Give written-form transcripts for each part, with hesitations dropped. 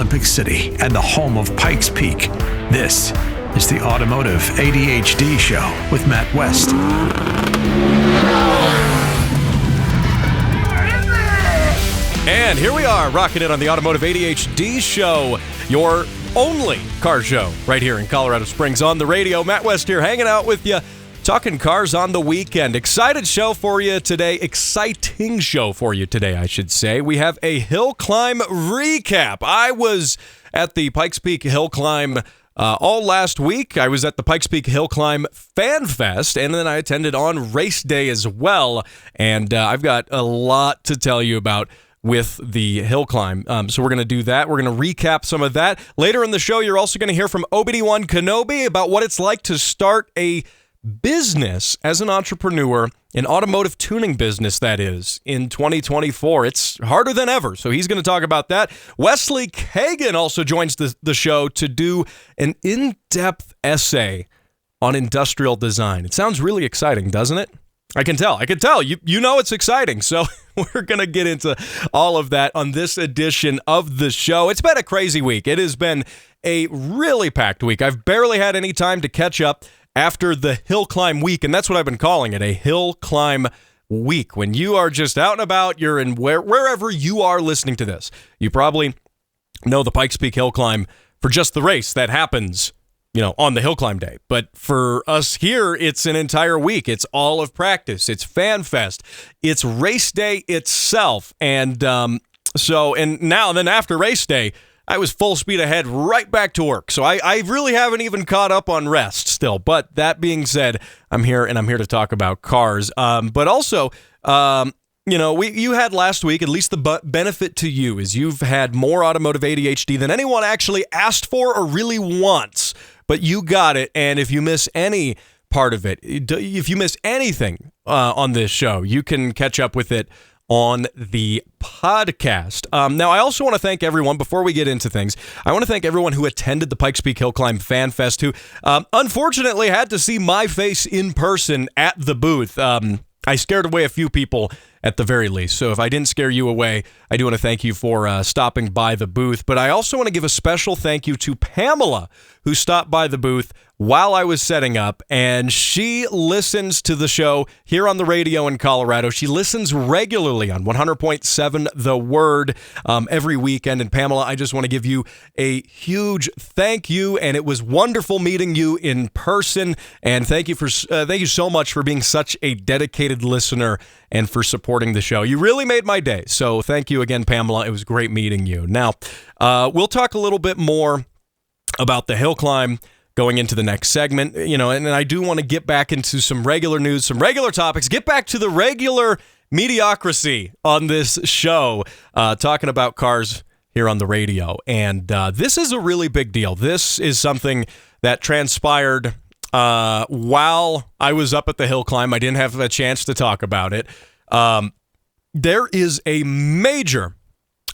Olympic City and the home of Pikes Peak. This is the Automotive ADHD Show with Matt West. And here we are, rocking it on the Automotive ADHD Show, your only car show right here in Colorado Springs on the radio. Matt West here, hanging out with you, talking cars on the weekend. Exciting show for you today, I should say. We have a hill climb recap. I was at the Pikes Peak Hill Climb all last week. I was at the Pikes Peak Hill Climb Fan Fest, and then I attended on race day as well. And I've got a lot to tell you about with the hill climb. So we're going to do that. We're going to recap some of that. Later in the show, you're also going to hear from Obi-Wan Kenobi about what it's like to start a business as an entrepreneur, an automotive tuning business, that is, in 2024. It's harder than ever, so he's going to talk about that. Wesley Kagan also joins the show to do an in-depth essay on industrial design. It sounds really exciting, doesn't it? I can tell. You know it's exciting, so we're going to get into all of that on this edition of the show. It's been a crazy week. It has been a really packed week. I've barely had any time to catch up after the hill climb week, and that's what I've been calling it, a hill climb week. When you are just out and about, you're in wherever you are listening to this. You probably know the Pikes Peak Hill Climb for just the race that happens, on the hill climb day. But for us here, it's an entire week. It's all of practice. It's Fan Fest. It's race day itself. And then after race day, I was full speed ahead right back to work. So I really haven't even caught up on rest still. But that being said, I'm here to talk about cars. But also, you had last week, at least the benefit to you is you've had more automotive ADHD than anyone actually asked for or really wants. But you got it, and if you miss any part of it, if you miss anything on this show, you can catch up with it on the podcast. Now, I also want to thank everyone, before we get into things, I want to thank everyone who attended the Pikes Peak Hill Climb Fan Fest, who unfortunately had to see my face in person at the booth. I scared away a few people at the very least. So if I didn't scare you away, I do want to thank you for stopping by the booth. But I also want to give a special thank you to Pamela, who stopped by the booth while I was setting up, and she listens to the show here on the radio in Colorado. She listens regularly on 100.7 The Word every weekend. And Pamela, I just want to give you a huge thank you, and it was wonderful meeting you in person. And thank you so much for being such a dedicated listener and for supporting the show. You really made my day. So thank you again, Pamela. It was great meeting you. Now, we'll talk a little bit more about the hill climb going into the next segment, and I do want to get back into some regular news, some regular topics, get back to the regular mediocrity on this show, talking about cars here on the radio. And this is a really big deal. This is something that transpired while I was up at the hill climb. I didn't have a chance to talk about it. There is a major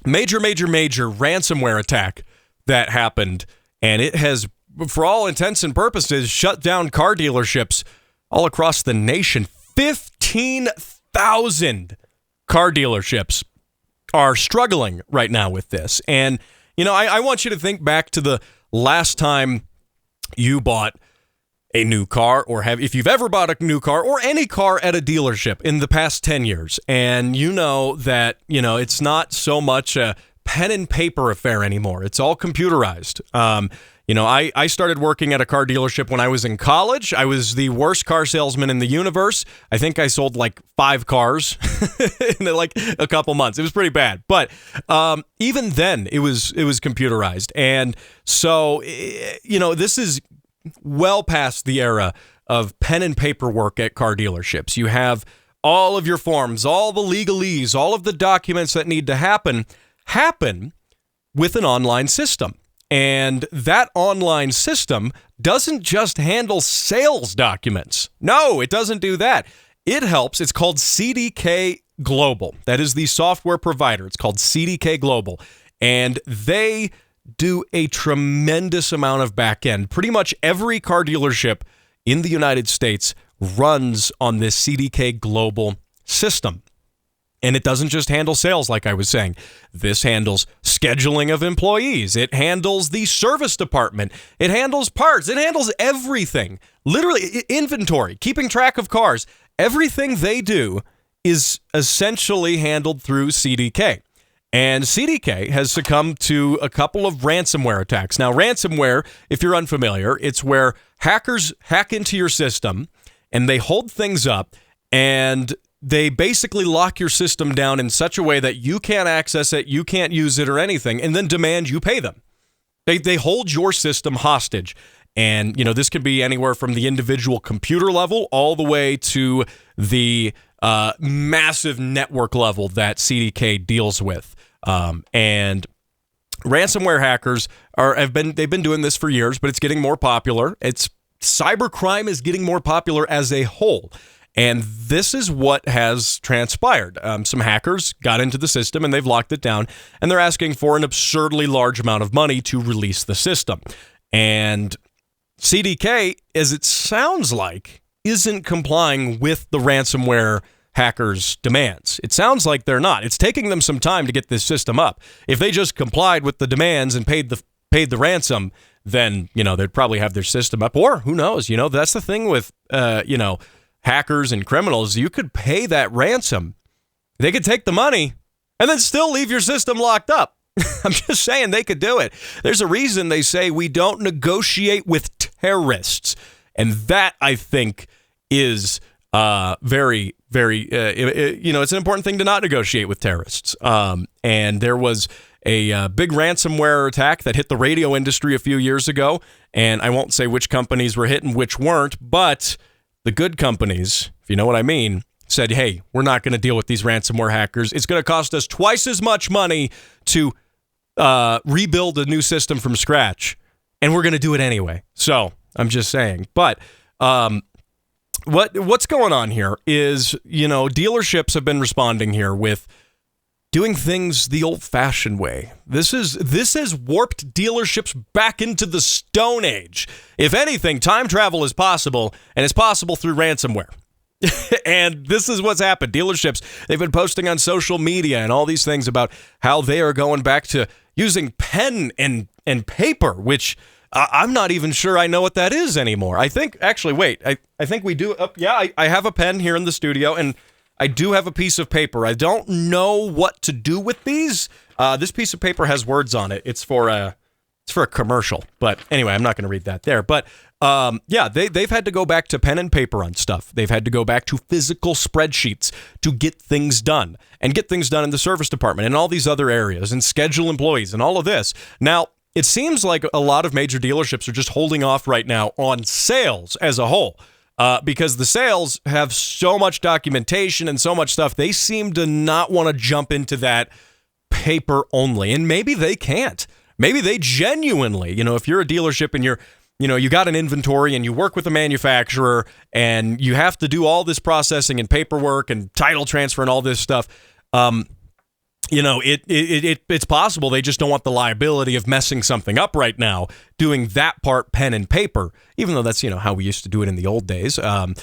ransomware attack that happened, and it has, for all intents and purposes, shut down car dealerships all across the nation. 15,000 car dealerships are struggling right now with this. And, I want you to think back to the last time you bought a new car, or if you've ever bought a new car or any car at a dealership in the past 10 years. And you know that, it's not so much a pen and paper affair anymore. It's all computerized. I started working at a car dealership when I was in college. I was the worst car salesman in the universe. I think I sold like 5 cars in like a couple months. It was pretty bad. But even then, it was computerized. And so, this is well past the era of pen and paper work at car dealerships. You have all of your forms, all the legalese, all of the documents that need to happen with an online system. And that online system doesn't just handle sales documents. No, it doesn't do that. It helps. It's called CDK Global. That is the software provider. It's called CDK Global. And they do a tremendous amount of back end. Pretty much every car dealership in the United States runs on this CDK Global system. And it doesn't just handle sales, like I was saying. This handles scheduling of employees. It handles the service department. It handles parts. It handles everything. Literally, inventory, keeping track of cars. Everything they do is essentially handled through CDK. And CDK has succumbed to a couple of ransomware attacks. Now, ransomware, if you're unfamiliar, it's where hackers hack into your system and they hold things up and they basically lock your system down in such a way that you can't access it, you can't use it or anything, and then demand you pay them. They hold your system hostage. And, this could be anywhere from the individual computer level all the way to the massive network level that CDK deals with. And ransomware hackers they've been doing this for years, but it's getting more popular. Cybercrime is getting more popular as a whole. And this is what has transpired. Some hackers got into the system and they've locked it down, and they're asking for an absurdly large amount of money to release the system. And CDK, as it sounds like, isn't complying with the ransomware hackers' demands. It sounds like they're not. It's taking them some time to get this system up. If they just complied with the demands and paid the ransom, then, they'd probably have their system up. Or who knows? That's the thing with, hackers and criminals. You could pay that ransom. They could take the money and then still leave your system locked up. I'm just saying they could do it. There's a reason they say we don't negotiate with terrorists. And that, I think, is very, very, it's an important thing to not negotiate with terrorists. And there was a big ransomware attack that hit the radio industry a few years ago. And I won't say which companies were hit and which weren't, but the good companies, if you know what I mean, said, hey, we're not going to deal with these ransomware hackers. It's going to cost us twice as much money to rebuild a new system from scratch, and we're going to do it anyway. So I'm just saying. But what's going on here is, dealerships have been responding here with doing things the old-fashioned way. This has warped dealerships back into the Stone Age. If anything, time travel is possible, and it's possible through ransomware. And this is what's happened. Dealerships, they've been posting on social media and all these things about how they are going back to using pen and paper, which I'm not even sure I know what that is anymore. I think, actually, wait, I think we do. I have a pen here in the studio, and I do have a piece of paper. I don't know what to do with these. This piece of paper has words on it. It's for a commercial. But anyway, I'm not going to read that there. But they've had to go back to pen and paper on stuff. They've had to go back to physical spreadsheets to get things done, and get things done in the service department and all these other areas, and schedule employees and all of this. Now, it seems like a lot of major dealerships are just holding off right now on sales as a whole. Because the sales have so much documentation and so much stuff, they seem to not want to jump into that paper only. And maybe they can't. Maybe they genuinely, if you're a dealership and you got an inventory and you work with a manufacturer and you have to do all this processing and paperwork and title transfer and all this stuff, it's possible they just don't want the liability of messing something up right now, doing that part pen and paper, even though that's, how we used to do it in the old days. I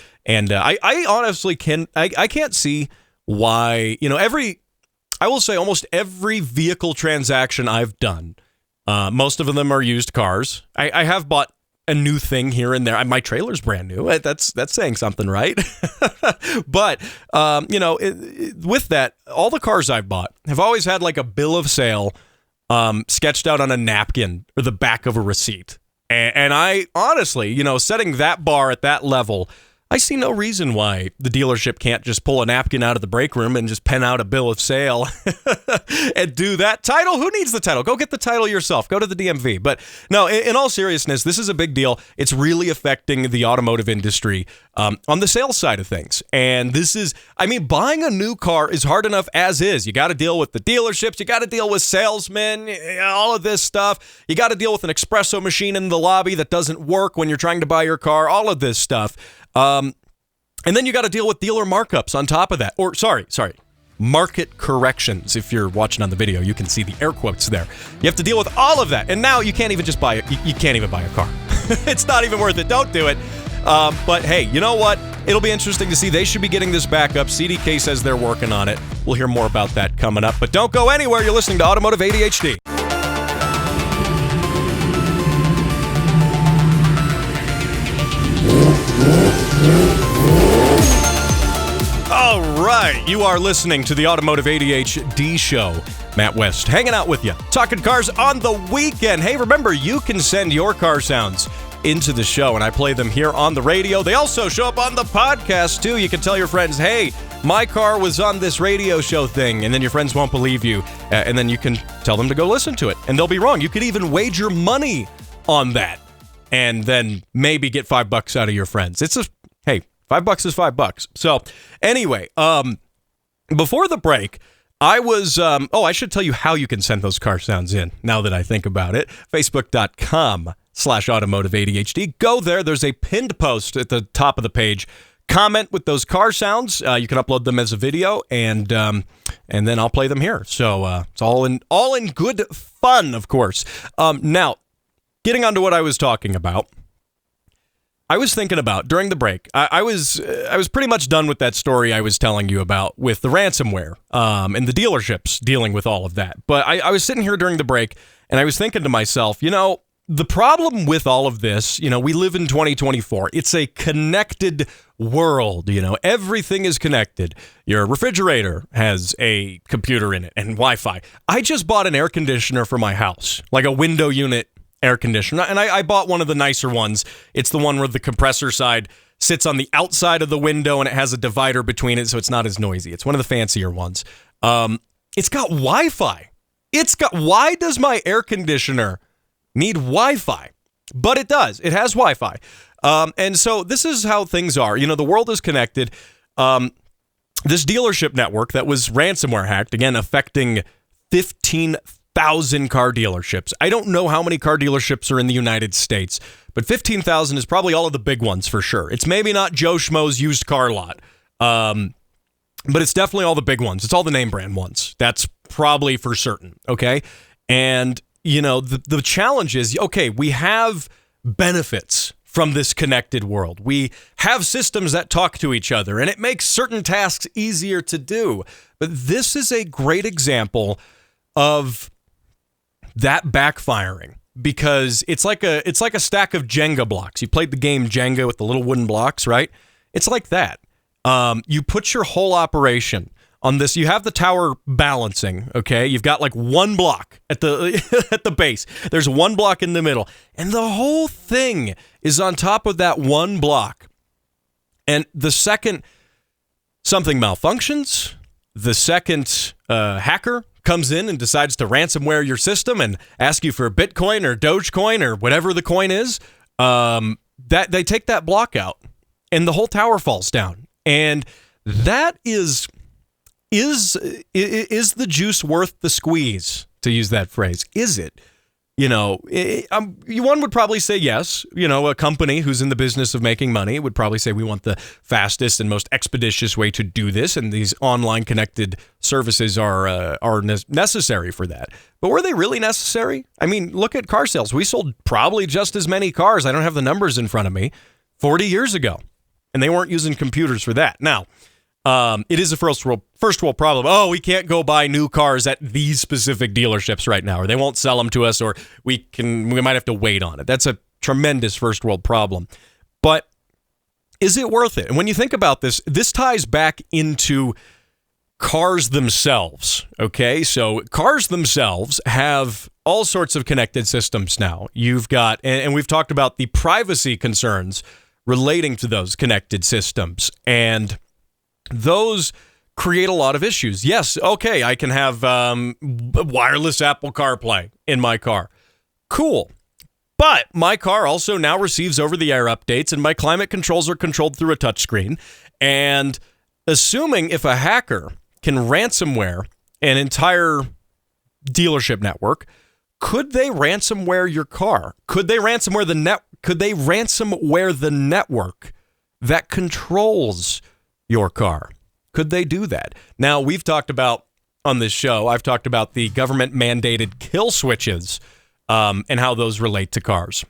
honestly I can't see why, I will say almost every vehicle transaction I've done, most of them are used cars. I have bought a new thing here and there. My trailer's brand new. That's saying something, right? But, with that, all the cars I've bought have always had like a bill of sale sketched out on a napkin or the back of a receipt. And I honestly, setting that bar at that level, I see no reason why the dealership can't just pull a napkin out of the break room and just pen out a bill of sale and do that. Title? Who needs the title? Go get the title yourself. Go to the DMV. But no, in all seriousness, this is a big deal. It's really affecting the automotive industry on the sales side of things. And buying a new car is hard enough as is. You got to deal with the dealerships. You got to deal with salesmen, all of this stuff. You got to deal with an espresso machine in the lobby that doesn't work when you're trying to buy your car, all of this stuff. And then you got to deal with dealer markups on top of that. Or, sorry, market corrections. If you're watching on the video, you can see the air quotes there. You have to deal with all of that. And now you can't even just buy it. You can't even buy a car. It's not even worth it. Don't do it. But hey, you know what? It'll be interesting to see. They should be getting this back up. CDK says they're working on it. We'll hear more about that coming up. But don't go anywhere. You're listening to Automotive ADHD. All right, you are listening to the Automotive ADHD show. Matt West hanging out with you, talking cars on the weekend. Hey, remember, you can send your car sounds into the show, and I play them here on the radio. They also show up on the podcast, too. You can tell your friends, hey, my car was on this radio show thing, and then your friends won't believe you, and then you can tell them to go listen to it, and they'll be wrong. You could even wager money on that, and then maybe get $5 out of your friends. Hey, $5 is $5. So, anyway, before the break, I was, I should tell you how you can send those car sounds in, now that I think about it. Facebook.com/Automotive ADHD. Go there. There's a pinned post at the top of the page. Comment with those car sounds. You can upload them as a video, and then I'll play them here. So it's all in good fun, of course. Now, getting on to what I was talking about. I was thinking about, during the break, I was pretty much done with that story I was telling you about with the ransomware and the dealerships dealing with all of that. But I was sitting here during the break, and I was thinking to myself, the problem with all of this, we live in 2024. It's a connected world, everything is connected. Your refrigerator has a computer in it and Wi-Fi. I just bought an air conditioner for my house, like a window unit air conditioner. And I bought one of the nicer ones. It's the one where the compressor side sits on the outside of the window and it has a divider between it, so it's not as noisy. It's one of the fancier ones. It's got Wi-Fi. Why does my air conditioner need Wi-Fi? But it does. It has Wi-Fi. And so this is how things are. The world is connected. This dealership network that was ransomware hacked, again, affecting 15,000 car dealerships. I don't know how many car dealerships are in the United States, but 15,000 is probably all of the big ones for sure. It's maybe not Joe Schmo's used car lot, but it's definitely all the big ones. It's all the name brand ones. That's probably for certain, okay? And, the challenge is, okay, we have benefits from this connected world. We have systems that talk to each other, and it makes certain tasks easier to do. But this is a great example of that backfiring, because it's like a stack of Jenga blocks. You played the game Jenga with the little wooden blocks, right? It's like that. You put your whole operation on this. You have the tower balancing, okay? You've got like one block at the at the base. There's one block in the middle, and the whole thing is on top of that one block. And the second something malfunctions, the second hacker comes in and decides to ransomware your system and ask you for Bitcoin or Dogecoin or whatever the coin is, that they take that block out and the whole tower falls down. And that is the juice worth the squeeze, to use that phrase? Is it? One would probably say yes. A company who's in the business of making money would probably say we want the fastest and most expeditious way to do this, and these online connected services are necessary for that. But were they really necessary? I mean, look at car sales. We sold probably just as many cars, I don't have the numbers in front of me, 40 years ago, and they weren't using computers for that. Now, it is a first world problem. Oh, we can't go buy new cars at these specific dealerships right now, or they won't sell them to us, or we might have to wait on it. That's a tremendous first world problem. But is it worth it? And when you think about this ties back into cars themselves, okay? So cars themselves have all sorts of connected systems now. You've got, and we've talked about the privacy concerns relating to those connected systems, and those create a lot of issues. Yes, okay, I can have wireless Apple CarPlay in my car. Cool. But my car also now receives over-the-air updates, and my climate controls are controlled through a touchscreen. And assuming if a hacker can ransomware an entire dealership network, could they ransomware your car? Could they ransomware the network that controls your car? Could they do that? Now, we've talked about on this show, I've talked about the government mandated kill switches and how those relate to cars.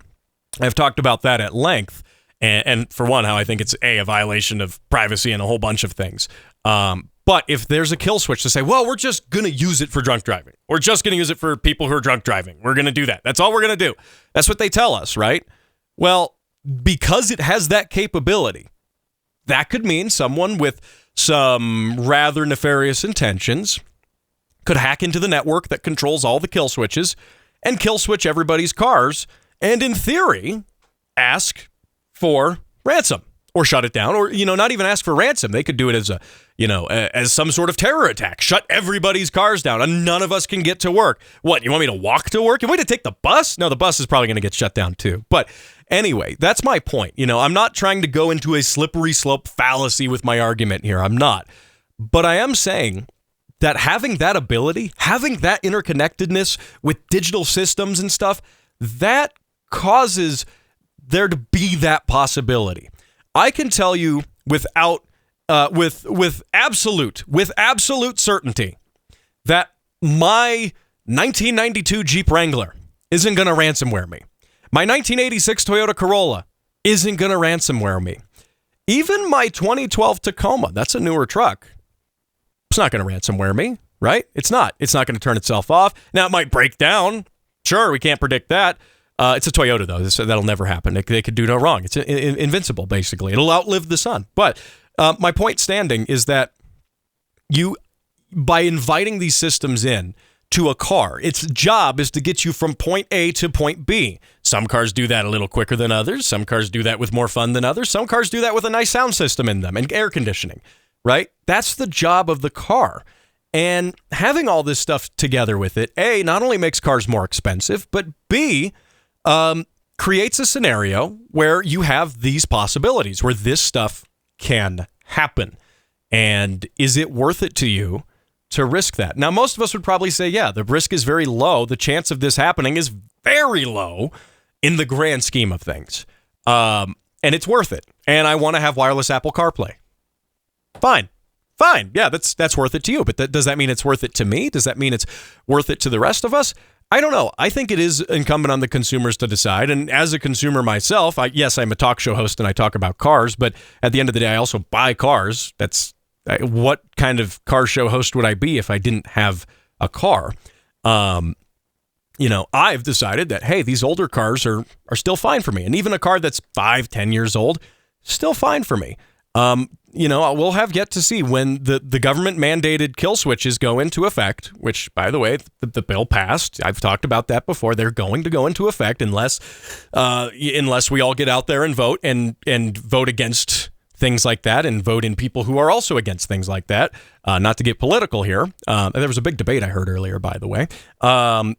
I've talked about that at length. And for one, how I think it's a violation of privacy and a whole bunch of things. But But if there's a kill switch to say, well, we're just going to use it for drunk driving. We're just going to use it for people who are drunk driving. We're going to do that. That's all we're going to do. That's what they tell us, right? Well, because it has that capability, that could mean someone with some rather nefarious intentions could hack into the network that controls all the kill switches and kill switch everybody's cars, and in theory, ask for ransom or shut it down, or, not even ask for ransom. They could do it as as some sort of terror attack. Shut everybody's cars down and none of us can get to work. What, you want me to walk to work? You want me to take the bus? No, the bus is probably going to get shut down too. But anyway, that's my point. I'm not trying to go into a slippery slope fallacy with my argument here. I'm not. But I am saying that having that ability, having that interconnectedness with digital systems and stuff, that causes there to be that possibility. I can tell you without with absolute certainty that my 1992 Jeep Wrangler isn't going to ransomware me. My 1986 Toyota Corolla isn't going to ransomware me. Even my 2012 Tacoma, that's a newer truck, it's not going to ransomware me, right? It's not. It's not going to turn itself off. Now, it might break down. Sure, we can't predict that. It's a Toyota, though, so that'll never happen. They could do no wrong. It's invincible, basically. It'll outlive the sun. But my point standing is that by inviting these systems in to a car, its job is to get you from point A to point B. Some cars do that a little quicker than others. Some cars do that with more fun than others. Some cars do that with a nice sound system in them and air conditioning, right? That's the job of the car. And having all this stuff together with it, A, not only makes cars more expensive, but B, creates a scenario where you have these possibilities, where this stuff can happen. And is it worth it to you to risk that? Now, most of us would probably say, yeah, the risk is very low. The chance of this happening is very low in the grand scheme of things. And it's worth it. And I want to have wireless Apple CarPlay. Fine. Yeah, that's worth it to you. But does that mean it's worth it to me? Does that mean it's worth it to the rest of us? I don't know. I think it is incumbent on the consumers to decide. And as a consumer myself, yes, I'm a talk show host and I talk about cars, but at the end of the day, I also buy cars. What kind of car show host would I be if I didn't have a car? I've decided that, hey, these older cars are still fine for me. And even a car that's 5-10 years old, still fine for me. We'll have yet to see when the government mandated kill switches go into effect, which, by the way, the bill passed. I've talked about that before. They're going to go into effect unless we all get out there and vote and vote against things like that and vote in people who are also against things like that. Not to get political here. There was a big debate I heard earlier, by the way. But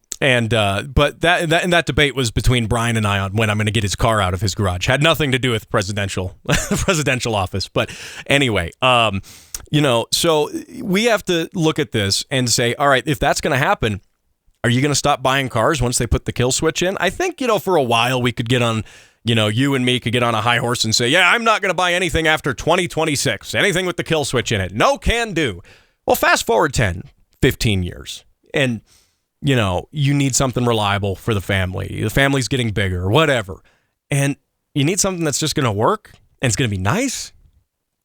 that debate was between Brian and I on when I'm going to get his car out of his garage. Had nothing to do with presidential office. But anyway, so we have to look at this and say, all right, if that's going to happen, are you going to stop buying cars once they put the kill switch in? I think, for a while we could get on, you and me could get on a high horse and say, yeah, I'm not going to buy anything after 2026, anything with the kill switch in it. No can do. Well, fast forward 10, 15 years and you need something reliable for the family. The family's getting bigger, whatever. And you need something that's just going to work and it's going to be nice.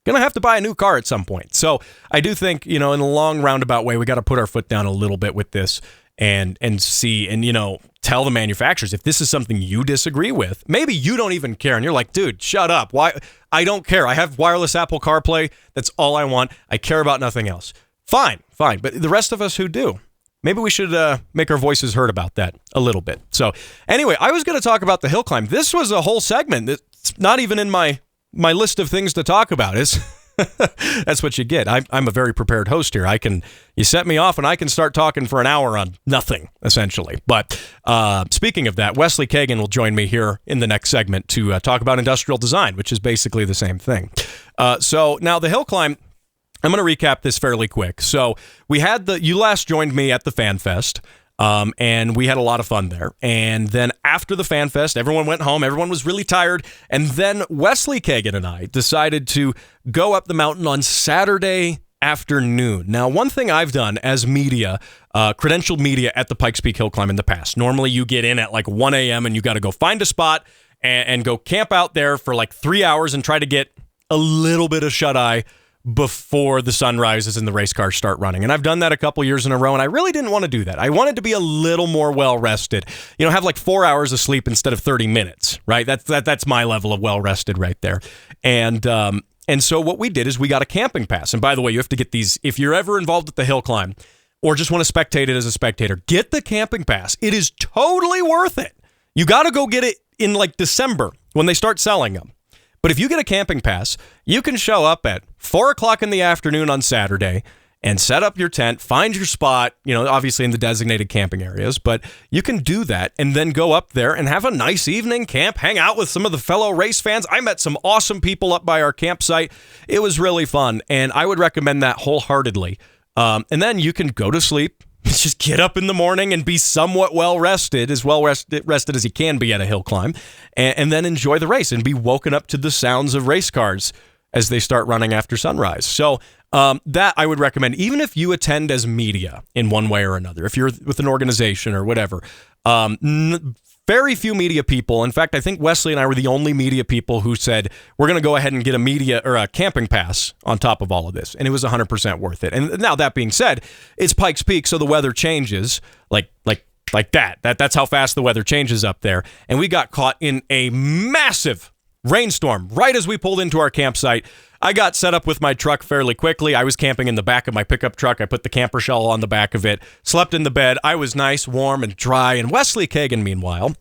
Going to have to buy a new car at some point. So I do think, in a long roundabout way, we got to put our foot down a little bit with this and see and, tell the manufacturers if this is something you disagree with. Maybe you don't even care and you're like, dude, shut up. Why? I don't care. I have wireless Apple CarPlay. That's all I want. I care about nothing else. Fine. But the rest of us who do, maybe we should make our voices heard about that a little bit. So anyway, I was going to talk about the hill climb. This was a whole segment that's not even in my list of things to talk about. That's what you get. I'm a very prepared host here. You set me off and I can start talking for an hour on nothing, essentially. But speaking of that, Wesley Kagan will join me here in the next segment to talk about industrial design, which is basically the same thing. So now the hill climb, I'm going to recap this fairly quick. So we had you last joined me at the Fan Fest, and we had a lot of fun there. And then after the Fan Fest, everyone went home. Everyone was really tired. And then Wesley Kagan and I decided to go up the mountain on Saturday afternoon. Now, one thing I've done as media, credentialed media at the Pikes Peak Hill Climb in the past, normally you get in at like 1 a.m. and you got to go find a spot and go camp out there for like 3 hours and try to get a little bit of shut-eye before the sun rises and the race cars start running. And I've done that a couple years in a row, and I really didn't want to do that. I wanted to be a little more well-rested. Have like 4 hours of sleep instead of 30 minutes, right? That's my level of well-rested right there. And so what we did is we got a camping pass. And by the way, you have to get these, if you're ever involved with the hill climb or just want to spectate it as a spectator, get the camping pass. It is totally worth it. You got to go get it in like December when they start selling them. But if you get a camping pass, you can show up at 4 o'clock in the afternoon on Saturday and set up your tent, find your spot, obviously in the designated camping areas, but you can do that and then go up there and have a nice evening, camp, hang out with some of the fellow race fans. I met some awesome people up by our campsite. It was really fun, and I would recommend that wholeheartedly. And then you can go to sleep, just get up in the morning and be somewhat well-rested, as well-rested as you can be at a hill climb, and then enjoy the race and be woken up to the sounds of race cars as they start running after sunrise. So that I would recommend, even if you attend as media in one way or another, if you're with an organization or whatever. Very few media people. In fact, I think Wesley and I were the only media people who said, we're going to go ahead and get a media or a camping pass on top of all of this. And it was 100% worth it. And now that being said, it's Pikes Peak, so the weather changes like that. That's how fast the weather changes up there. And we got caught in a massive rainstorm right as we pulled into our campsite. I got set up with my truck fairly quickly. I was camping in the back of my pickup truck. I put the camper shell on the back of it, slept in the bed. I was nice, warm, and dry. And Wesley Kagan, meanwhile,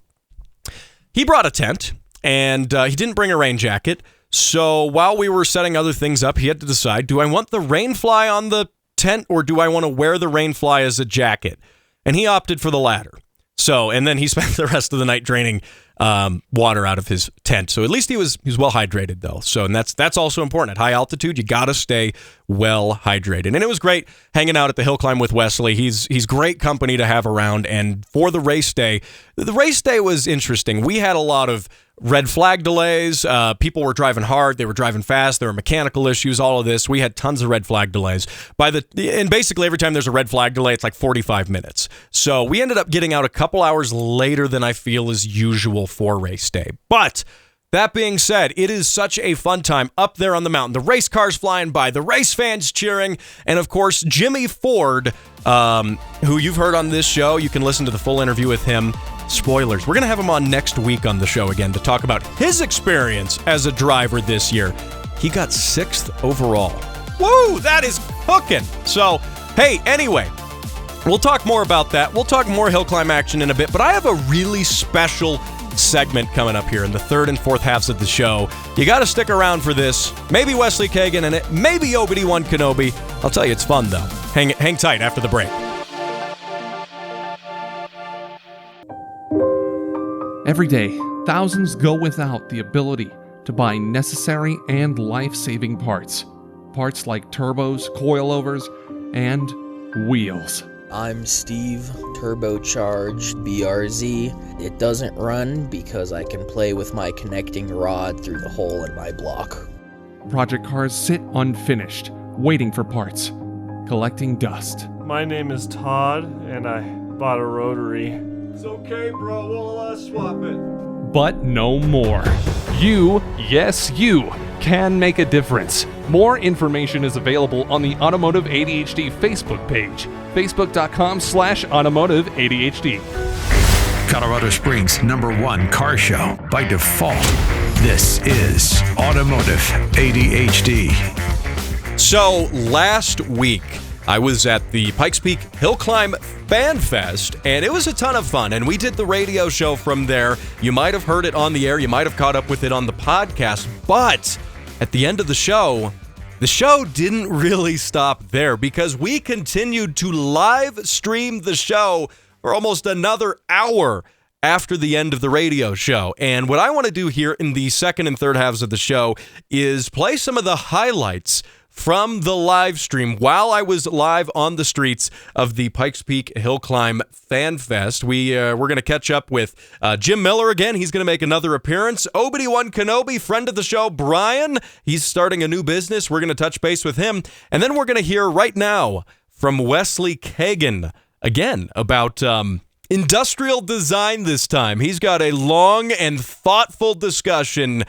he brought a tent, and he didn't bring a rain jacket. So while we were setting other things up, he had to decide, do I want the rain fly on the tent, or do I want to wear the rain fly as a jacket? And he opted for the latter. So, and then he spent the rest of the night draining water out of his tent. So at least he was well hydrated though. So, and that's also important. At high altitude, you got to stay well hydrated. And it was great hanging out at the hill climb with Wesley. He's great company to have around. And for the race day was interesting. We had a lot of red flag delays. People were driving hard. They were driving fast. There were mechanical issues, all of this. We had tons of red flag delays. And basically every time there's a red flag delay, it's like 45 minutes. So we ended up getting out a couple hours later than I feel is usual for race day. But that being said, it is such a fun time up there on the mountain. The race cars flying by, the race fans cheering, and of course, Jimmy Ford, who you've heard on this show. You can listen to the full interview with him. Spoilers. We're going to have him on next week on the show again to talk about his experience as a driver this year. He got 6th overall. Woo! That is cooking. So, hey, anyway, we'll talk more about that. We'll talk more hill climb action in a bit, but I have a really special segment coming up here in the third and fourth halves of the show. You got to stick around for this. Maybe Wesley Kagan in it. Maybe Obi-Wan Kenobi. I'll tell you, it's fun, though. Hang tight after the break. Every day, thousands go without the ability to buy necessary and life-saving parts. Parts like turbos, coilovers, and wheels. I'm Steve, turbocharged BRZ. It doesn't run because I can play with my connecting rod through the hole in my block. Project cars sit unfinished, waiting for parts, collecting dust. My name is Todd, and I bought a rotary. It's okay, bro. We'll swap it. But no more. You, yes you, can make a difference. More information is available on the Automotive ADHD Facebook page, facebook.com/automotiveadhd. Colorado Springs' #1 car show by default. This is Automotive ADHD. So last week, I was at the Pikes Peak Hill Climb Fan Fest, and it was a ton of fun, and we did the radio show from there. You might have heard it on the air, you might have caught up with it on the podcast, but at the end of the show didn't really stop there, because we continued to live stream the show for almost another hour after the end of the radio show. And what I want to do here in the second and third halves of the show is play some of the highlights from the live stream while I was live on the streets of the Pikes Peak Hill Climb Fan Fest. We're going to catch up with Jim Miller again. He's going to make another appearance. Obi-Wan Kenobi, friend of the show, Brian. He's starting a new business. We're going to touch base with him. And then we're going to hear right now from Wesley Kagan again about industrial design this time. He's got a long and thoughtful discussion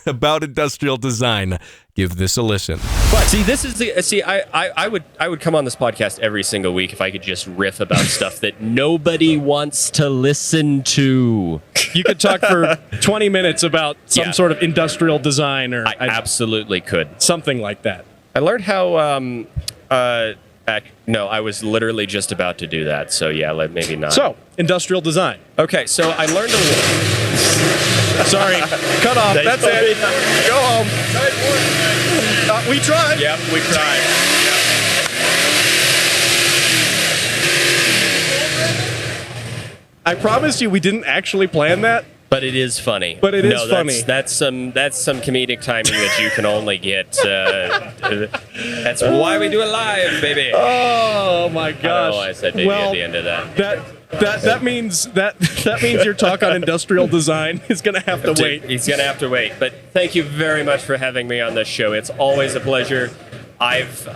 about industrial design give this a listen. But see, this is the I would come on this podcast every single week if I could just riff about stuff that nobody wants to listen to. You could talk for 20 minutes about some sort of industrial design, or I absolutely could. Something like that. I learned how. No, I was literally just about to do that. So yeah, maybe not. So industrial design. Okay, so I learned Sorry, cut off. That's it. Go home. We tried. Yep, we tried. I promise you, we didn't actually plan that. But it is funny. But it is funny. That's some comedic timing that you can only get. That's why we do it live, baby. Oh my gosh! I don't know why I said baby at the end of that. That means your talk on industrial design is going to have to wait. He's going to have to wait. But thank you very much for having me on this show. It's always a pleasure. I've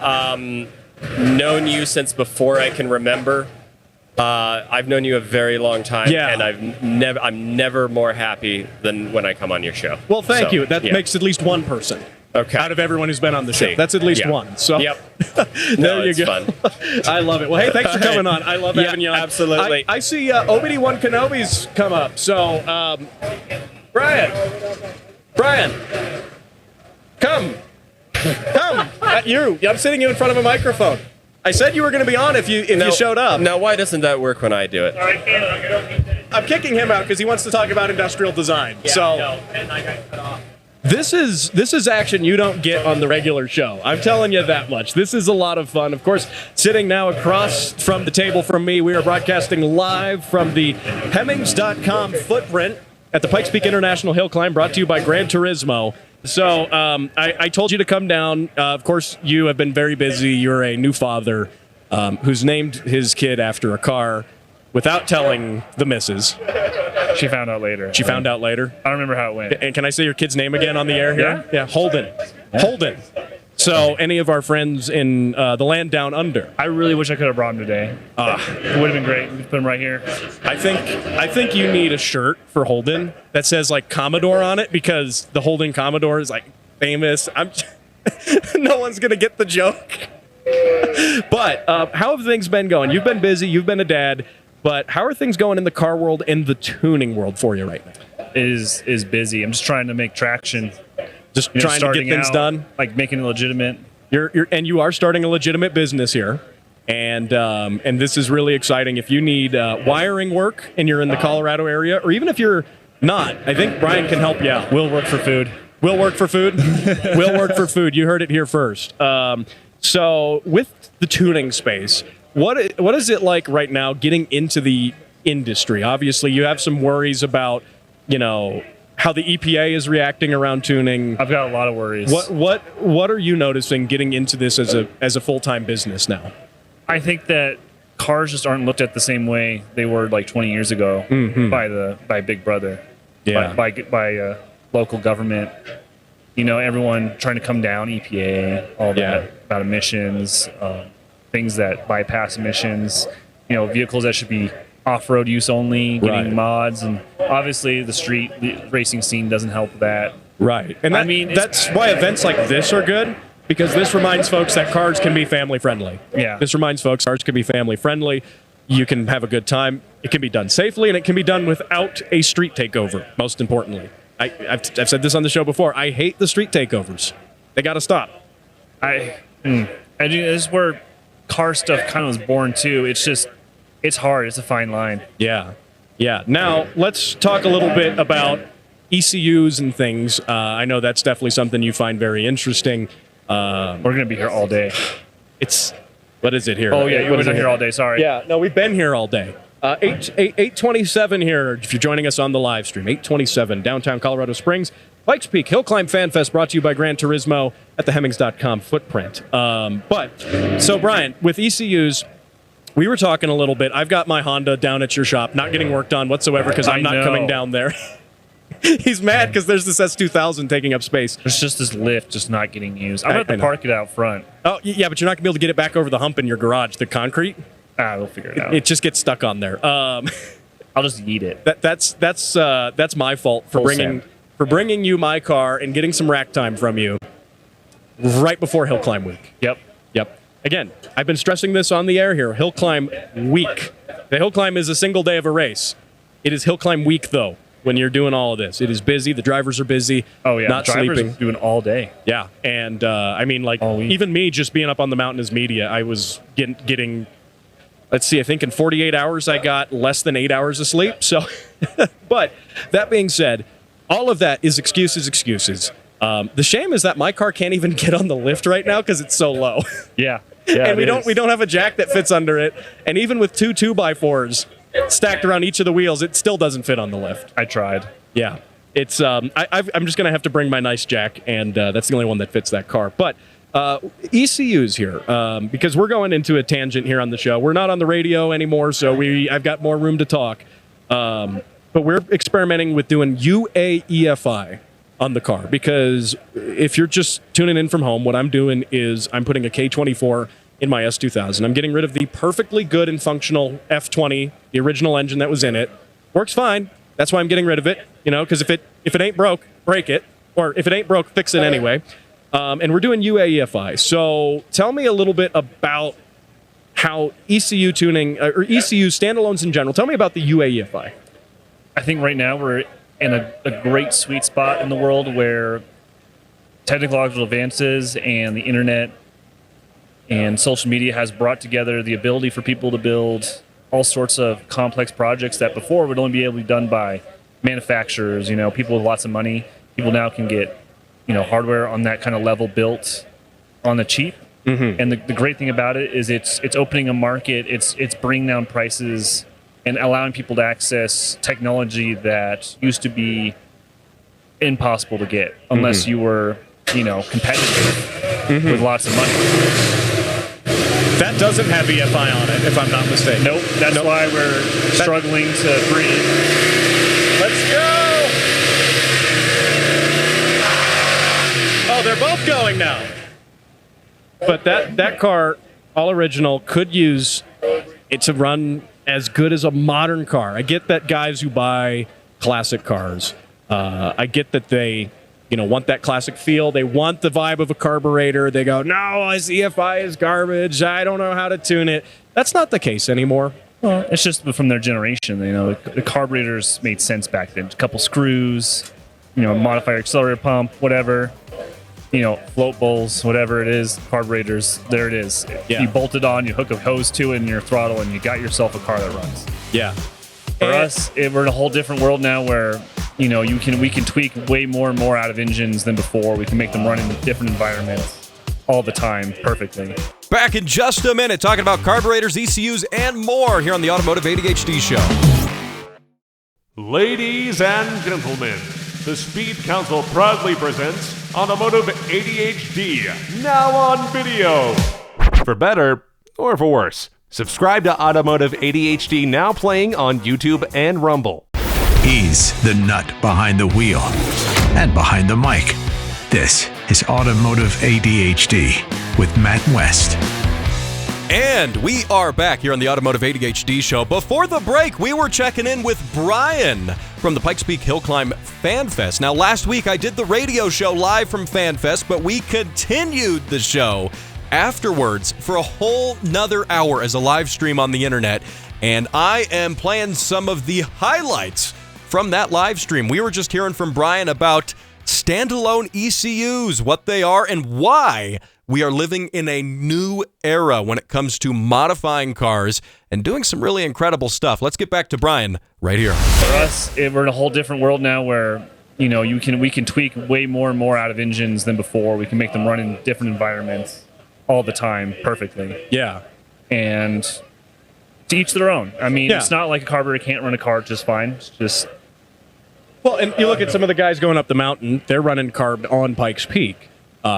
known you since before I can remember. I've known you a very long time, and I'm never more happy than when I come on your show. Well, thank you. That makes at least one person. Okay. Out of everyone who's been on the show, that's at least one. So, there you go. Fun. I love it. Well, hey, thanks for coming on. I love having you on. Absolutely. I see Obi-Wan Kenobi's come up. So, Brian, come. I'm sitting you in front of a microphone. I said you were going to be on if you showed up. Now, why doesn't that work when I do it? I'm kicking him out because he wants to talk about industrial design. And I got cut off. This is action you don't get on the regular show. I'm telling you that much. This is a lot of fun. Of course, sitting now across from the table from me, we are broadcasting live from the Hemmings.com footprint at the Pikes Peak International Hill Climb, brought to you by Gran Turismo. So I told you to come down. Of course, you have been very busy. You're a new father who's named his kid after a car without telling the missus. She found out later. I don't remember how it went. And can I say your kid's name again on the air here? Yeah, Holden. Yeah. Holden. So any of our friends in the land down under. I really wish I could have brought him today. It would have been great. We could put him right here. I think you need a shirt for Holden that says like Commodore on it, because the Holden Commodore is like famous. No one's gonna get the joke. But how have things been going? You've been busy. You've been a dad. But how are things going in the car world and the tuning world for you right now? It is busy. I'm just trying to make traction. Just trying to get things done, like making it legitimate. You are starting a legitimate business here, and this is really exciting. If you need wiring work and you're in the Colorado area, or even if you're not, I think Brian can help you out. We'll work for food. We'll work for food. We'll work for food. You heard it here first. So with the tuning space, what is it like right now getting into the industry? Obviously, you have some worries about, how the EPA is reacting around tuning. I've got a lot of worries. What are you noticing getting into this as a full-time business now? I think that cars just aren't looked at the same way they were like 20 years ago by Big Brother, by local government. Everyone trying to come down EPA, all that about emissions, things that bypass emissions. Vehicles that should be off-road use only, getting mods, and obviously the racing scene doesn't help that. Right, and that's why events like this are good, because this reminds folks that cars can be family friendly. Yeah, this reminds folks cars can be family friendly. You can have a good time. It can be done safely, and it can be done without a street takeover. Most importantly, I've said this on the show before. I hate the street takeovers. They got to stop. This is where car stuff kind of was born too. It's hard. It's a fine line. Yeah. Now, let's talk a little bit about ECUs and things. I know that's definitely something you find very interesting. We're going to be here all day. What is it here? Oh, yeah, you're here all day. Sorry. Yeah, no, we've been here all day. 8:27 here, if you're joining us on the live stream. 8:27, downtown Colorado Springs. Pikes Peak Hill Climb Fan Fest, brought to you by Gran Turismo at the Hemmings.com footprint. So Brian, with ECUs, we were talking a little bit. I've got my Honda down at your shop, not getting worked on whatsoever because I'm not coming down there. He's mad because there's this S2000 taking up space. There's just this lift just not getting used. I'm going to have to park it out front. Oh, yeah, but you're not going to be able to get it back over the hump in your garage, the concrete. We'll figure it out. It just gets stuck on there. I'll just eat it. That's my fault for bringing you my car and getting some rack time from you. right before Hill Climb Week. Yep. Again, I've been stressing this on the air here. Hill Climb Week. The Hill Climb is a single day of a race. It is Hill Climb Week, though, when you're doing all of this. It is busy. The drivers are busy. Oh, yeah. Not the drivers sleeping. are doing all day. Yeah. And, I mean, like, even me just being up on the mountain as media, I was getting, let's see, I think in 48 hours I got less than 8 hours of sleep. So, but that being said, all of that is excuses. The shame is that my car can't even get on the lift right now because it's so low. Yeah. And we don't have a jack that fits under it. And even with 2 2x4s stacked around each of the wheels, it still doesn't fit on the lift. I tried. Yeah. It's I'm just gonna have to bring my nice jack, and that's the only one that fits that car. But ECUs here, because we're going into a tangent here on the show. We're not on the radio anymore, so I've got more room to talk. But we're experimenting with doing UAEFI on the car, because if you're just tuning in from home, what I'm doing is I'm putting a K24 in my S2000. I'm getting rid of the perfectly good and functional F20, the original engine that was in it. Works fine. That's why I'm getting rid of it, because if it ain't broke, break it, or if it ain't broke, fix it anyway. And we're doing UAEFI. So tell me a little bit about how ECU tuning, or ECU standalones in general. Tell me about the UAEFI. I think right now we're in a great sweet spot in the world where technological advances and the internet and social media has brought together the ability for people to build all sorts of complex projects that before would only be able to be done by manufacturers, people with lots of money. People now can get, hardware on that kind of level built on the cheap. Mm-hmm. And the great thing about it is it's opening a market. It's bringing down prices and allowing people to access technology that used to be impossible to get unless you were, competitive with lots of money. That doesn't have EFI on it, if I'm not mistaken. Nope. That's why we're struggling to breathe. Let's go! Oh, they're both going now. But that car, all original, could use it to run as good as a modern car. I get that guys who buy classic cars, I get that they, want that classic feel. They want the vibe of a carburetor. They go, no, this EFI is garbage. I don't know how to tune it. That's not the case anymore. Well, it's just from their generation. The carburetors made sense back then. A couple screws, modify your accelerator pump, whatever. Float bowls, whatever it is, carburetors, there it is. Yeah. You bolt it on, you hook a hose to it in your throttle, and you got yourself a car that runs. Yeah. For us, we're in a whole different world now where, we can tweak way more and more out of engines than before. We can make them run in different environments all the time perfectly. Back in just a minute, talking about carburetors, ECUs, and more here on the Automotive ADHD Show. Ladies and gentlemen, the Speed Council proudly presents Automotive ADHD, now on video. For better or for worse, subscribe to Automotive ADHD, now playing on YouTube and Rumble. He's the nut behind the wheel and behind the mic. This is Automotive ADHD with Matt West. And we are back here on the Automotive ADHD Show. Before the break, we were checking in with Brian from the Pikes Peak Hill Climb Fan Fest. Now, last week I did the radio show live from Fan Fest, but we continued the show afterwards for a whole nother hour as a live stream on the internet. And I am playing some of the highlights from that live stream. We were just hearing from Brian about standalone ECUs, what they are, and why we are living in a new era when it comes to modifying cars and doing some really incredible stuff. Let's get back to Brian right here. For us, we're in a whole different world now where, we can tweak way more and more out of engines than before. We can make them run in different environments all the time perfectly. Yeah. And to each their own. It's not like a carburetor can't run a car just fine. It's just... Well, and you look at some of the guys going up the mountain, they're running carb on Pikes Peak.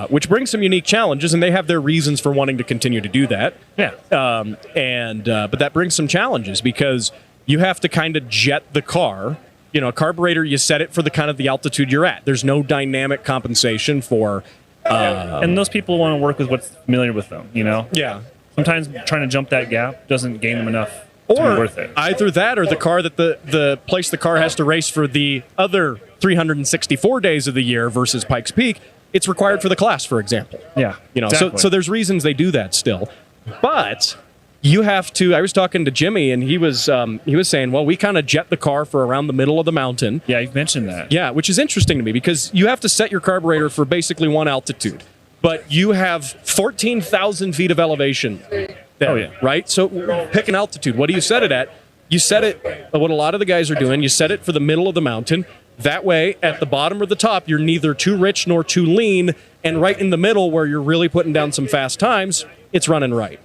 Which brings some unique challenges, and they have their reasons for wanting to continue to do that. Yeah. But that brings some challenges because you have to kind of jet the car. A carburetor, you set it for the kind of the altitude you're at. There's no dynamic compensation for... and those people want to work with what's familiar with them, Yeah. Sometimes trying to jump that gap doesn't gain them enough to be worth it. Either that or the car that the place the car has to race for the other 364 days of the year versus Pikes Peak it's required for the class, for example. Yeah, You know, exactly. so there's reasons they do that still. But you have to. I was talking to Jimmy, and he was saying, well, we kind of jet the car for around the middle of the mountain. Yeah, you've mentioned that. Yeah, which is interesting to me because you have to set your carburetor for basically one altitude, but you have 14,000 feet of elevation there, Oh, yeah. right? So pick an altitude. What do you set it at? You set it, what a lot of the guys are doing, you set it for the middle of the mountain. That way, at the bottom or the top, you're neither too rich nor too lean, and right in the middle where you're really putting down some fast times, it's running right.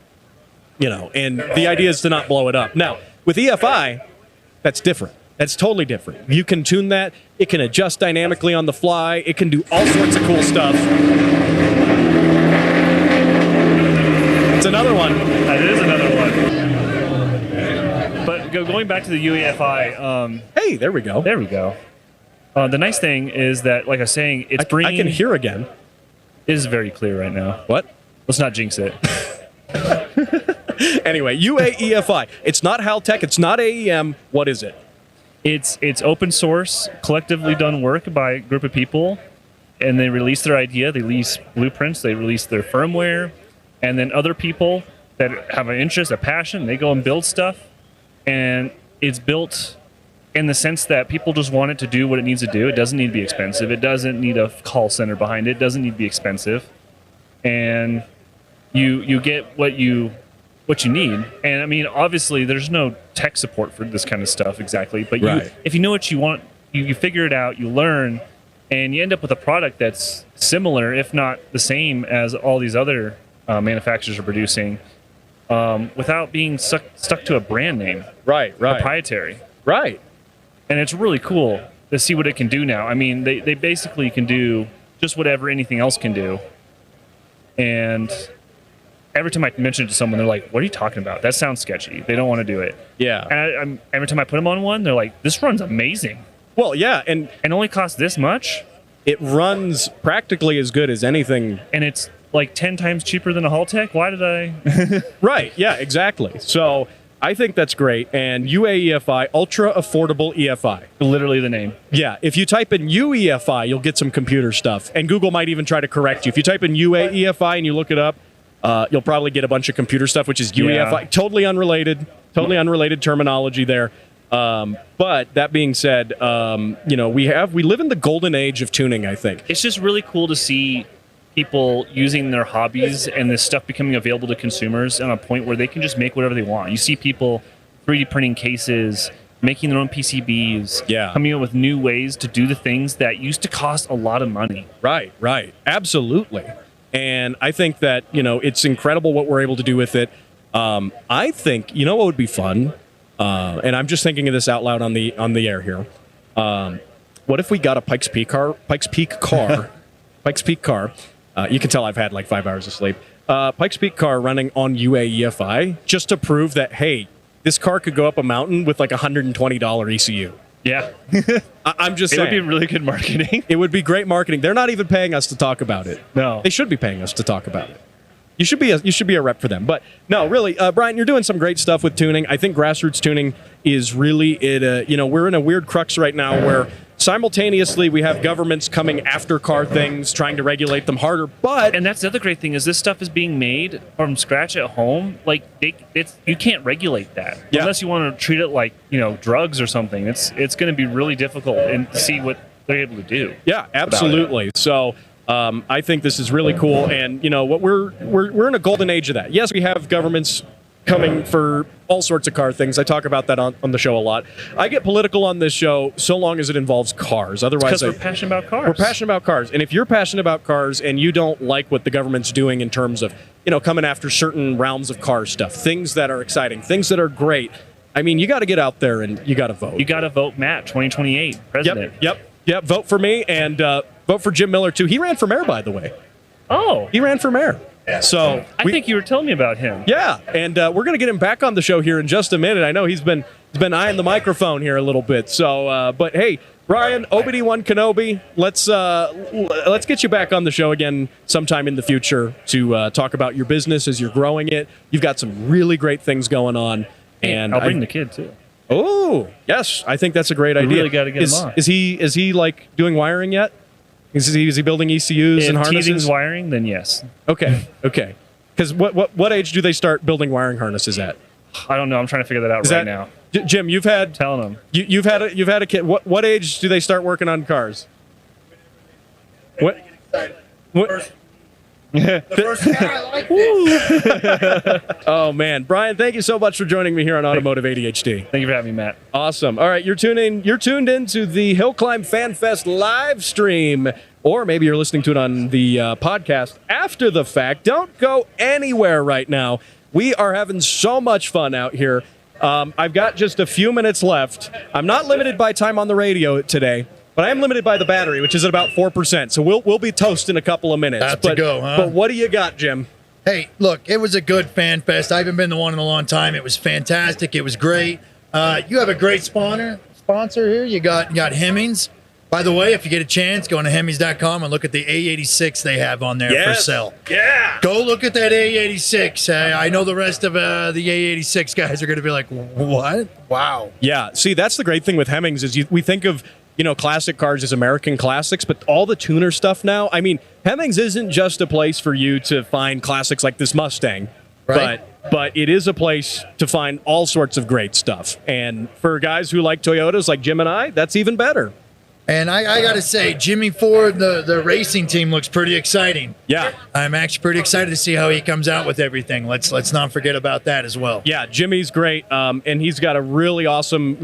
You know, and the idea is to not blow it up. Now, with EFI, that's different. That's totally different. You can tune that. It can adjust dynamically on the fly. It can do all sorts of cool stuff. It's another one. That is another one. But going back to the UEFI, Hey, there we go. there we go. The nice thing is that, like I was saying, it's I bringing. can hear again. It is very clear right now. What? Let's not jinx it. Anyway, UAEFI. It's not Haltech. It's not AEM. What is it? It's open source, collectively done work by a group of people, and they release their idea. They release blueprints. They release their firmware, and then other people that have an interest, a passion, they go and build stuff, and it's built in the sense that people just want it to do what it needs to do. It doesn't need to be expensive. It doesn't need a call center behind it. It doesn't need to be expensive, and you get what you need. And I mean, obviously, there's no tech support for this kind of stuff exactly, but Right. if you know what you want, you figure it out, you learn, and you end up with a product that's similar, if not the same, as all these other manufacturers are producing, without being stuck to a brand name, Right. proprietary. Right. And it's really cool to see what it can do now. I mean, they basically can do just whatever anything else can do. And every time I mention it to someone, they're like, what are you talking about? That sounds sketchy. They don't want to do it. Yeah. And every time I put them on one, they're like, this runs amazing. Well, yeah, and And only costs this much. it runs practically as good as anything. And it's like 10 times cheaper than a Haltech. Why did I? Right. Yeah, exactly. So I think that's great. And UAEFI, Ultra Affordable EFI. Literally the name. Yeah, if you type in UEFI, you'll get some computer stuff. And Google might even try to correct you. If you type in UAEFI and you look it up, you'll probably get a bunch of computer stuff, which is UEFI. Yeah. Totally unrelated terminology there. But that being said, we live in the golden age of tuning, I think. It's just really cool to see people using their hobbies and this stuff becoming available to consumers on a point where they can just make whatever they want. You see people 3D printing cases, making their own PCBs, Yeah. coming up with new ways to do the things that used to cost a lot of money. Right. Absolutely. And I think that, it's incredible what we're able to do with it. I think, what would be fun? And I'm just thinking of this out loud on the air here. What if we got a Pikes Peak car? You can tell I've had like 5 hours of sleep. Pikes Peak car running on UAEFI just to prove that, hey, this car could go up a mountain with like $120 ECU. Yeah. I'm just It saying. would be really good marketing. It would be great marketing. They're not even paying us to talk about it. No. They should be paying us to talk about it. You should be a rep for them. But no, really, Brian, you're doing some great stuff with tuning. I think grassroots tuning is really it. We're in a weird crux right now where simultaneously we have governments coming after car things, trying to regulate them harder. But And that's the other great thing is this stuff is being made from scratch at home. Like you can't regulate that Yeah. unless you want to treat it like drugs or something. It's going to be really difficult and to see what they're able to do. yeah, absolutely. So I think this is really cool, and what we're in a golden age of that. Yes, we have governments coming for all sorts of car things. I talk about that on the show a lot. I get political on this show so long as it involves cars. Otherwise, Because we're passionate about cars. We're passionate about cars. And if you're passionate about cars and you don't like what the government's doing in terms of, coming after certain realms of car stuff, things that are exciting, things that are great, I mean, you got to get out there and you got to vote. You got to vote Matt, 2028 president. Yep. Vote for me and vote for Jim Miller, too. He ran for mayor, by the way. Oh, He ran for mayor. So I think you were telling me about him. Yeah, and we're going to get him back on the show here in just a minute. I know he's been eyeing the microphone here a little bit. So, but hey, Brian, Obi-Wan Kenobi, let's get you back on the show again sometime in the future to talk about your business as you're growing it. You've got some really great things going on, and I'll bring the kid too. Oh, yes, I think that's a great idea. really gotta get him on. Is he like doing wiring yet? Is he building ECUs and If harnesses? teething's wiring, then yes. Okay. Because what age do they start building wiring harnesses at? I don't know. I'm trying to figure that out now. Jim, you've had Telling them. you've had a kid. What age do they start working on cars? What? The first car, I like this. Oh man, Brian, thank you so much for joining me here on Automotive ADHD. Thank you for having me, Matt. Awesome. All right, you're tuned into the Hill Climb Fan Fest live stream, or maybe you're listening to it on the podcast after the fact. Don't go anywhere right now. We are having so much fun out here. I've got just a few minutes left. I'm not limited by time on the radio today, but I am limited by the battery, which is at about 4%. So we'll be toast in a couple of minutes. Have to go, huh? But what do you got, Jim? Hey, look, it was a good fan fest. I haven't been to one in a long time. It was fantastic. It was great. You have a great sponsor here. You got Hemmings. By the way, if you get a chance, go on to Hemmings.com and look at the A86 they have on there for sale. Yeah. Go look at that A86. I know the rest of the A86 guys are going to be like, what? Wow. Yeah. See, that's the great thing with Hemmings is we think of, classic cars as American classics, but all the tuner stuff now, I mean, Hemmings isn't just a place for you to find classics like this Mustang, Right. but it is a place to find all sorts of great stuff. And for guys who like Toyotas like Jim and I, that's even better. And I got to say, Jimmy Ford, the racing team looks pretty exciting. Yeah. I'm actually pretty excited to see how he comes out with everything. Let's not forget about that as well. Yeah, Jimmy's great, and he's got a really awesome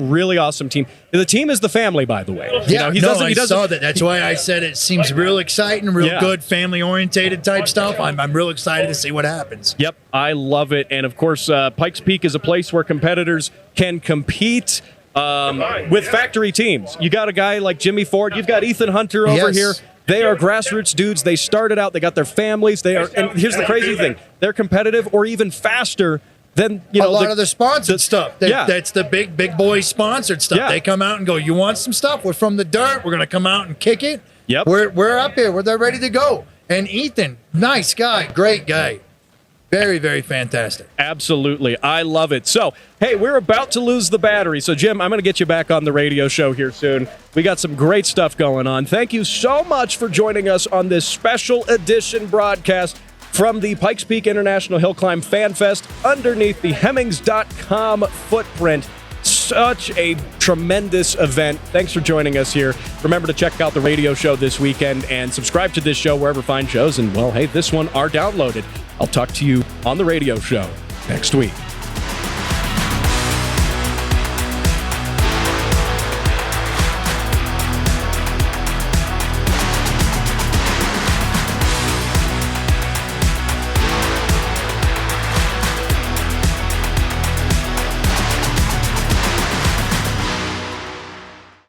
team. The team is the family, by the way. Yeah, I saw that. That's why I said it seems real exciting, real good, family-orientated type stuff. I'm real excited to see what happens. Yep, I love it. And, of course, Pikes Peak is a place where competitors can compete with factory teams. You got a guy like Jimmy Ford. You've got Ethan Hunter over here. They are grassroots dudes. They started out. They got their families. And here's the crazy thing: they're competitive or even faster than a lot of the sponsored stuff. That's the big boy sponsored stuff. Yeah. They come out and go, "You want some stuff? We're from the dirt. We're gonna come out and kick it. Yep. We're up here. They're ready to go." And Ethan, nice guy, great guy. Very, very fantastic. Absolutely. I love it. So, hey, we're about to lose the battery. So, Jim, I'm going to get you back on the radio show here soon. We got some great stuff going on. Thank you so much for joining us on this special edition broadcast from the Pikes Peak International Hill Climb Fan Fest underneath the Hemmings.com footprint. Such a tremendous event. Thanks for joining us here. Remember to check out the radio show this weekend and subscribe to this show wherever fine shows. And, well, hey, this one are downloaded. I'll talk to you on the radio show next week.